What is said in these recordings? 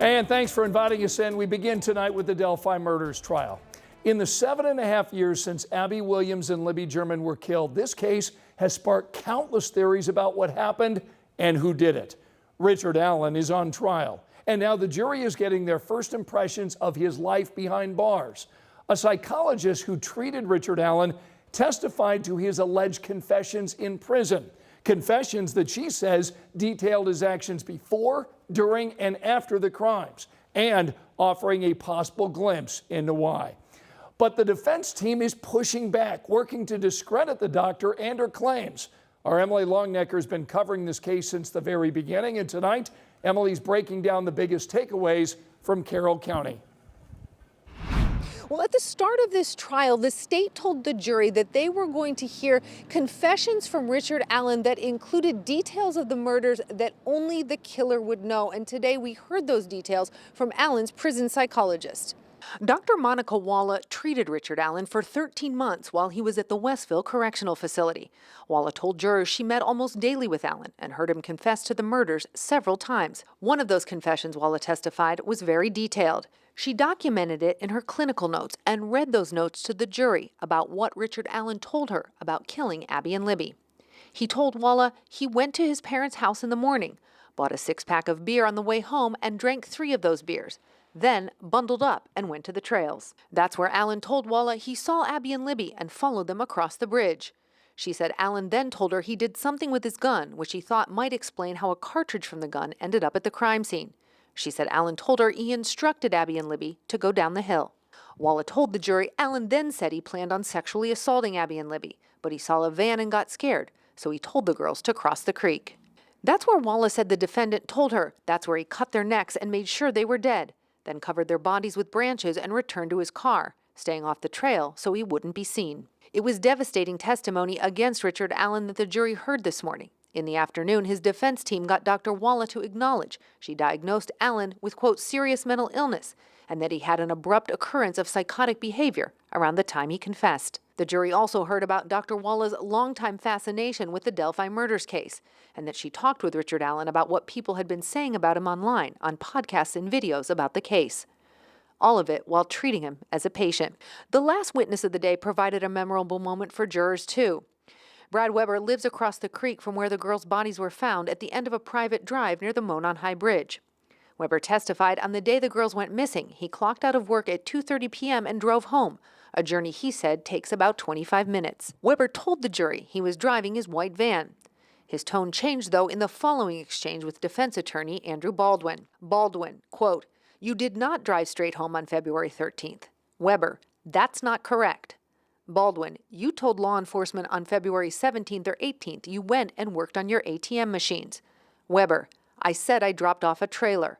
And thanks for inviting us in. We begin tonight with the Delphi murders trial. In the 7.5 years since Abby Williams and Libby German were killed, this case has sparked countless theories about what happened and who did it. Richard Allen is on trial, and now the jury is getting their first impressions of his life behind bars. A psychologist who treated Richard Allen testified to his alleged confessions in prison. Confessions that she says detailed his actions before, during, and after the crimes, and offering a possible glimpse into why. But the defense team is pushing back, working to discredit the doctor and her claims. Our Emily Longnecker has been covering this case since the very beginning, and tonight, Emily's breaking down the biggest takeaways from Carroll County. Well, at the start of this trial, the state told the jury that they were going to hear confessions from Richard Allen that included details of the murders that only the killer would know. And today we heard those details from Allen's prison psychologist. Dr. Monica Walla treated Richard Allen for 13 months while he was at the Westville Correctional Facility. Walla told jurors she met almost daily with Allen and heard him confess to the murders several times. One of those confessions, Walla testified, was very detailed. She documented it in her clinical notes and read those notes to the jury about what Richard Allen told her about killing Abby and Libby. He told Walla he went to his parents' house in the morning, bought a 6-pack of beer on the way home and drank 3 of those beers, then bundled up and went to the trails. That's where Allen told Walla he saw Abby and Libby and followed them across the bridge. She said Allen then told her he did something with his gun, which he thought might explain how a cartridge from the gun ended up at the crime scene. She said Allen told her he instructed Abby and Libby to go down the hill. Walla told the jury Allen then said he planned on sexually assaulting Abby and Libby, but he saw a van and got scared, so he told the girls to cross the creek. That's where Walla said the defendant told her that's where he cut their necks and made sure they were dead, then covered their bodies with branches and returned to his car, staying off the trail so he wouldn't be seen. It was devastating testimony against Richard Allen that the jury heard this morning. In the afternoon, his defense team got Dr. Walla to acknowledge she diagnosed Allen with, quote, serious mental illness, and that he had an abrupt occurrence of psychotic behavior around the time he confessed. The jury also heard about Dr. Walla's longtime fascination with the Delphi murders case, and that she talked with Richard Allen about what people had been saying about him online, on podcasts and videos about the case. All of it while treating him as a patient. The last witness of the day provided a memorable moment for jurors, too. Brad Weber lives across the creek from where the girls' bodies were found at the end of a private drive near the Monon High Bridge. Weber testified on the day the girls went missing, he clocked out of work at 2:30 p.m. and drove home, a journey he said takes about 25 minutes. Weber told the jury he was driving his white van. His tone changed, though, in the following exchange with defense attorney Andrew Baldwin. Baldwin, quote, "You did not drive straight home on February 13th. Weber, that's not correct. Baldwin, you told law enforcement on February 17th or 18th you went and worked on your ATM machines. Weber, I said I dropped off a trailer.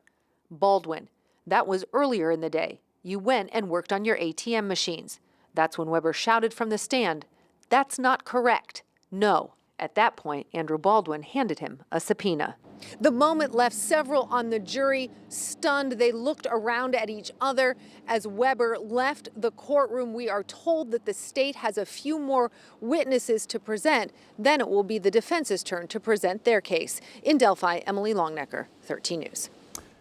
Baldwin, that was earlier in the day. You went and worked on your ATM machines. That's when Weber shouted from the stand, that's not correct. No. At that point, Andrew Baldwin handed him a subpoena. The moment left several on the jury stunned. They looked around at each other as Weber left the courtroom. We are told that the state has a few more witnesses to present. Then it will be the defense's turn to present their case. In Delphi, Emily Longnecker, 13 News.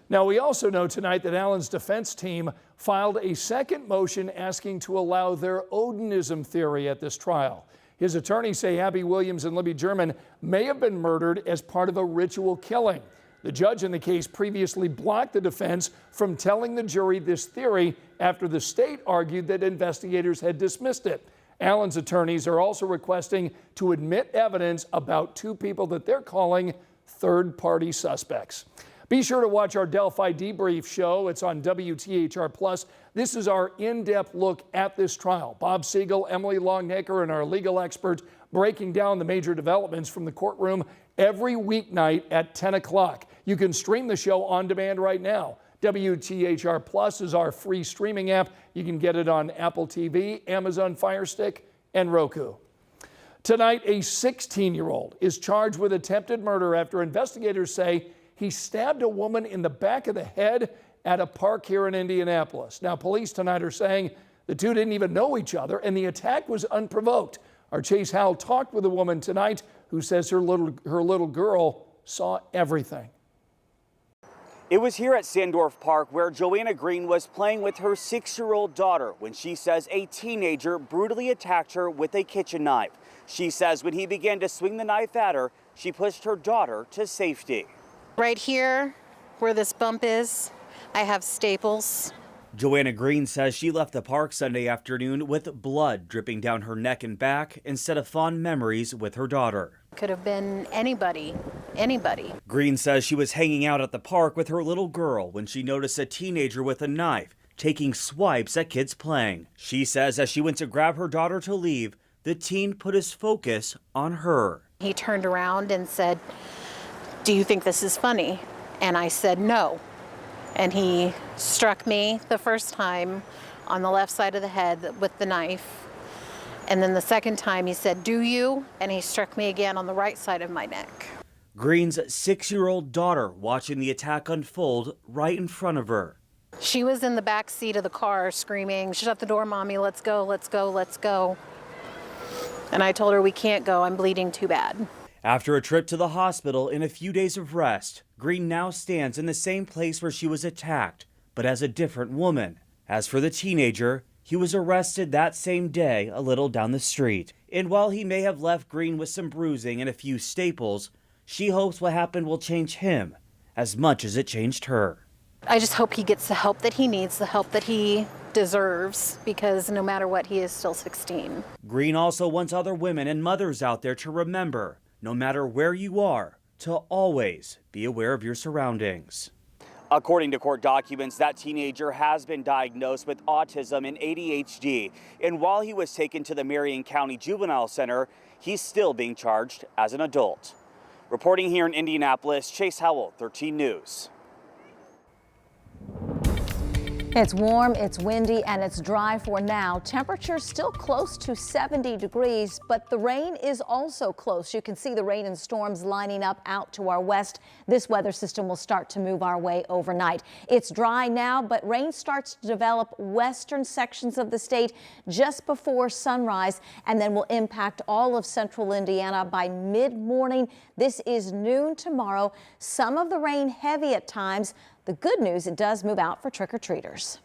Now, we also know tonight that Allen's defense team filed a second motion asking to allow their Odinism theory at this trial. His attorneys say Abby Williams and Libby German may have been murdered as part of a ritual killing. The judge in the case previously blocked the defense from telling the jury this theory after the state argued that investigators had dismissed it. Allen's attorneys are also requesting to admit evidence about 2 people that they're calling third-party suspects. Be sure to watch our Delphi Debrief show. It's on WTHR+. This is our in-depth look at this trial. Bob Siegel, Emily Longnecker, and our legal experts breaking down the major developments from the courtroom every weeknight at 10 o'clock. You can stream the show on demand right now. WTHR+ is our free streaming app. You can get it on Apple TV, Amazon Fire Stick, and Roku. Tonight, a 16-year-old is charged with attempted murder after investigators say he stabbed a woman in the back of the head at a park here in Indianapolis. Now, police tonight are saying the two didn't even know each other and the attack was unprovoked. Our Chase Howell talked with a woman tonight who says her little girl saw everything. It was here at Sandorf Park where Joanna Green was playing with her 6-year-old daughter when she says a teenager brutally attacked her with a kitchen knife. She says when he began to swing the knife at her, she pushed her daughter to safety. Right here, where this bump is, I have staples. Joanna Green says she left the park Sunday afternoon with blood dripping down her neck and back instead of fond memories with her daughter. Could have been anybody. Green says she was hanging out at the park with her little girl when she noticed a teenager with a knife taking swipes at kids playing. She says as she went to grab her daughter to leave, the teen put his focus on her. He turned around and said, "Do you think this is funny?" And I said, "No." And he struck me the first time on the left side of the head with the knife. And then the second time he said, "Do you?" And he struck me again on the right side of my neck. Green's 6-year-old daughter watching the attack unfold right in front of her. She was in the back seat of the car screaming, "Shut the door, Mommy, let's go, let's go, let's go." And I told her, "We can't go, I'm bleeding too bad." After a trip to the hospital and a few days of rest, Green now stands in the same place where she was attacked, but as a different woman. As for the teenager, he was arrested that same day a little down the street. And while he may have left Green with some bruising and a few staples, she hopes what happened will change him as much as it changed her. I just hope he gets the help that he needs, the help that he deserves, because no matter what, he is still 16. Green also wants other women and mothers out there to remember, no matter where you are, to always be aware of your surroundings. According to court documents, that teenager has been diagnosed with autism and ADHD, and while he was taken to the Marion County Juvenile Center, he's still being charged as an adult. Reporting here in Indianapolis, Chase Howell, 13 News. It's warm, it's windy, and it's dry for now. Temperatures still close to 70 degrees, but the rain is also close. You can see the rain and storms lining up out to our west. This weather system will start to move our way overnight. It's dry now, but rain starts to develop western sections of the state just before sunrise and then will impact all of central Indiana by mid-morning. This is noon tomorrow. Some of the rain heavy at times. The good news, it does move out for trick-or-treaters.